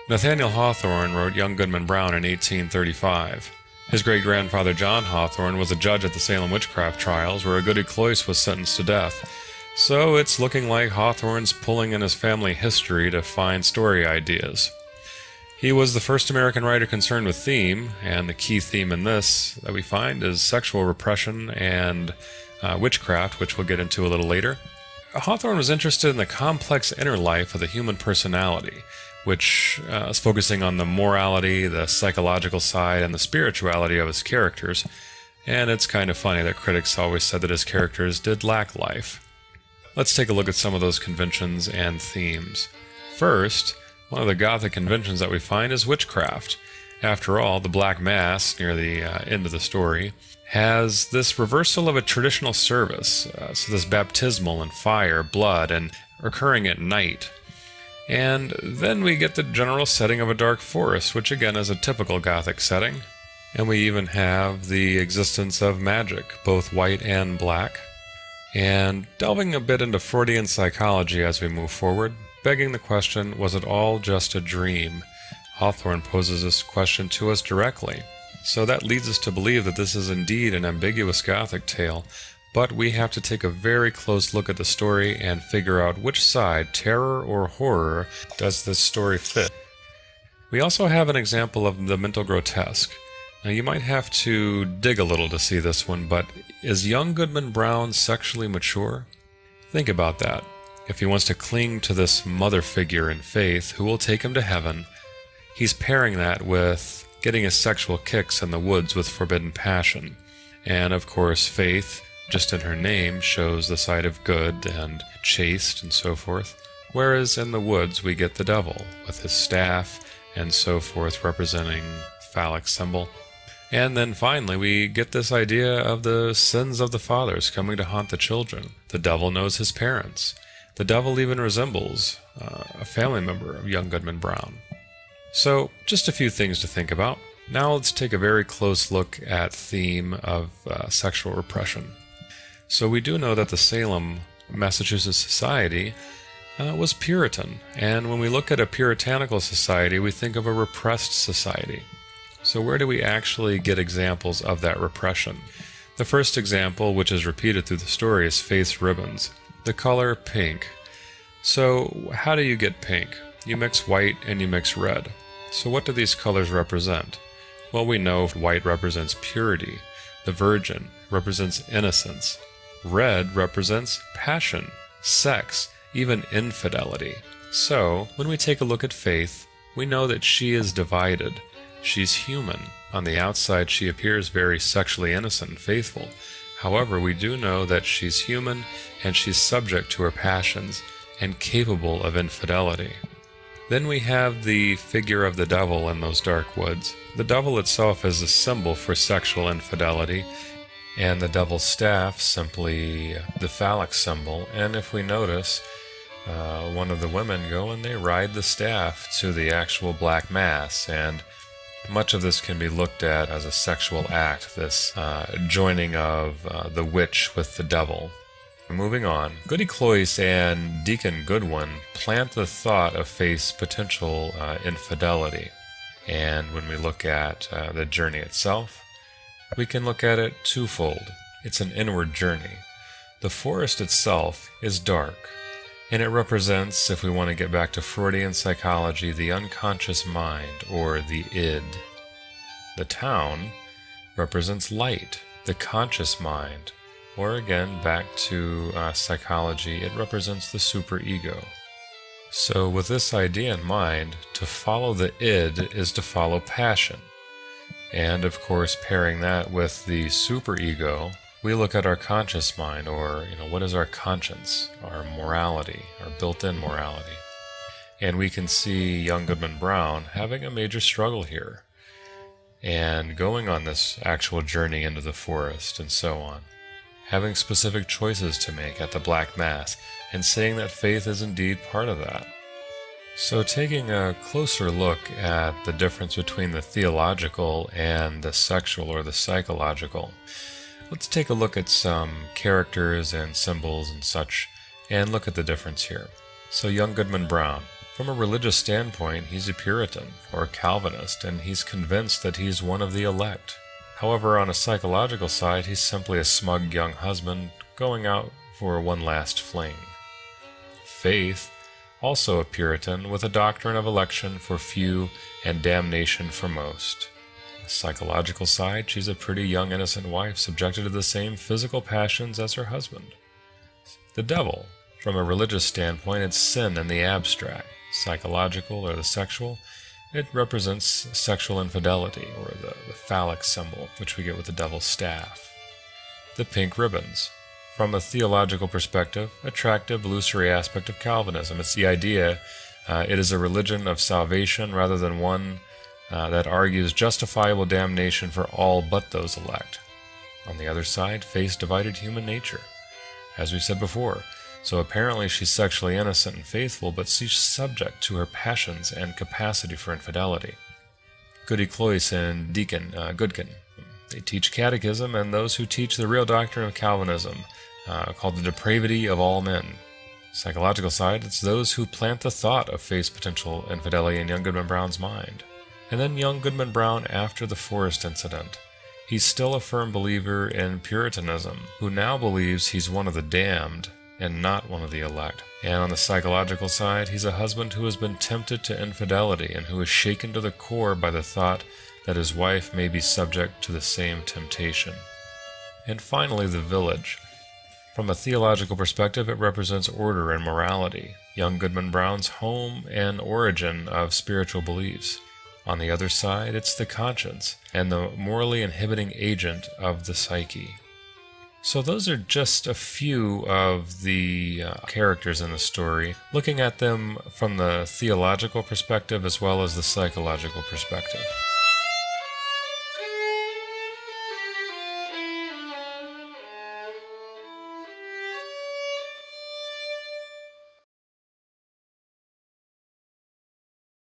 Nathaniel Hawthorne wrote Young Goodman Brown in 1835. His great-grandfather John Hawthorne was a judge at the Salem witchcraft trials where a Goody Cloyce was sentenced to death. So it's looking like Hawthorne's pulling in his family history to find story ideas. He was the first American writer concerned with theme, and the key theme in this that we find is sexual repression and witchcraft, which we'll get into a little later. Hawthorne was interested in the complex inner life of the human personality, which is focusing on the morality, the psychological side, and the spirituality of his characters. And it's kind of funny that critics always said that his characters did lack life. Let's take a look at some of those conventions and themes. First, one of the Gothic conventions that we find is witchcraft. After all, the Black Mass, near the end of the story, has this reversal of a traditional service, so this baptismal in fire, blood, and occurring at night. And then we get the general setting of a dark forest, which again is a typical Gothic setting. And we even have the existence of magic, both white and black. And delving a bit into Freudian psychology as we move forward, begging the question, was it all just a dream? Hawthorne poses this question to us directly. So that leads us to believe that this is indeed an ambiguous Gothic tale, but we have to take a very close look at the story and figure out which side, terror or horror, does this story fit. We also have an example of the mental grotesque. Now you might have to dig a little to see this one, but is young Goodman Brown sexually mature? Think about that. If he wants to cling to this mother figure in faith who will take him to heaven, he's pairing that with getting his sexual kicks in the woods with forbidden passion. And of course, faith, just in her name, shows the side of good and chaste and so forth. Whereas in the woods we get the devil with his staff and so forth, representing phallic symbol. And then finally we get this idea of the sins of the fathers coming to haunt the children. The devil knows his parents. The devil even resembles a family member of young Goodman Brown. So, just a few things to think about. Now let's take a very close look at theme of sexual repression. So we do know that the Salem, Massachusetts society was Puritan, and when we look at a puritanical society, we think of a repressed society. So where do we actually get examples of that repression? The first example, which is repeated through the story, is Faith's ribbons. The color pink. So how do you get pink? You mix white and you mix red. So what do these colors represent? Well, we know white represents purity. The virgin represents innocence. Red represents passion, sex, even infidelity. So when we take a look at Faith, we know that she is divided. She's human. On the outside, she appears very sexually innocent and faithful. However, we do know that she's human and she's subject to her passions and capable of infidelity. Then we have the figure of the devil in those dark woods. The devil itself is a symbol for sexual infidelity, and the devil's staff simply the phallic symbol. And if we notice, one of the women go and they ride the staff to the actual Black Mass, and much of this can be looked at as a sexual act, this joining of the witch with the devil. Moving on, Goody Cloyce and Deacon Goodwin plant the thought of Faith's potential infidelity. And when we look at the journey itself, we can look at it twofold. It's an inward journey. The forest itself is dark, and it represents, if we want to get back to Freudian psychology, the unconscious mind, or the id. The town represents light, the conscious mind, or again, back to psychology, it represents the superego. So with this idea in mind, to follow the id is to follow passion. And of course, pairing that with the superego, we look at our conscious mind, or what is our conscience, our morality, our built-in morality. And we can see young Goodman Brown having a major struggle here, and going on this actual journey into the forest and so on, having specific choices to make at the Black Mass, and saying that faith is indeed part of that. So taking a closer look at the difference between the theological and the sexual or the psychological, let's take a look at some characters and symbols and such, and look at the difference here. So young Goodman Brown, From a religious standpoint, he's a Puritan or a Calvinist, and he's convinced that he's one of the elect. However, on a psychological side, he's simply a smug young husband going out for one last fling. Faith, also a Puritan, with a doctrine of election for few and damnation for most. On the psychological side, she's a pretty young innocent wife subjected to the same physical passions as her husband. The devil, from a religious standpoint, it's sin in the abstract. Psychological or the sexual, it represents sexual infidelity, or the phallic symbol, which we get with the devil's staff. The pink ribbons. From a theological perspective, attractive, illusory aspect of Calvinism. It's the idea it is a religion of salvation rather than one that argues justifiable damnation for all but those elect. On the other side, faith's divided human nature. As we said before, so apparently she's sexually innocent and faithful, but she's subject to her passions and capacity for infidelity. Goody Cloyce and Deacon Goodkin. They teach catechism and those who teach the real doctrine of Calvinism, called the depravity of all men. Psychological side, it's those who plant the thought of faith's potential infidelity in young Goodman Brown's mind. And then young Goodman Brown after the Forest incident. He's still a firm believer in Puritanism, who now believes he's one of the damned and not one of the elect. And on the psychological side, he's a husband who has been tempted to infidelity and who is shaken to the core by the thought that his wife may be subject to the same temptation. And finally, the village. From a theological perspective, it represents order and morality, young Goodman Brown's home and origin of spiritual beliefs. On the other side, it's the conscience and the morally inhibiting agent of the psyche. So those are just a few of the characters in the story, looking at them from the theological perspective as well as the psychological perspective.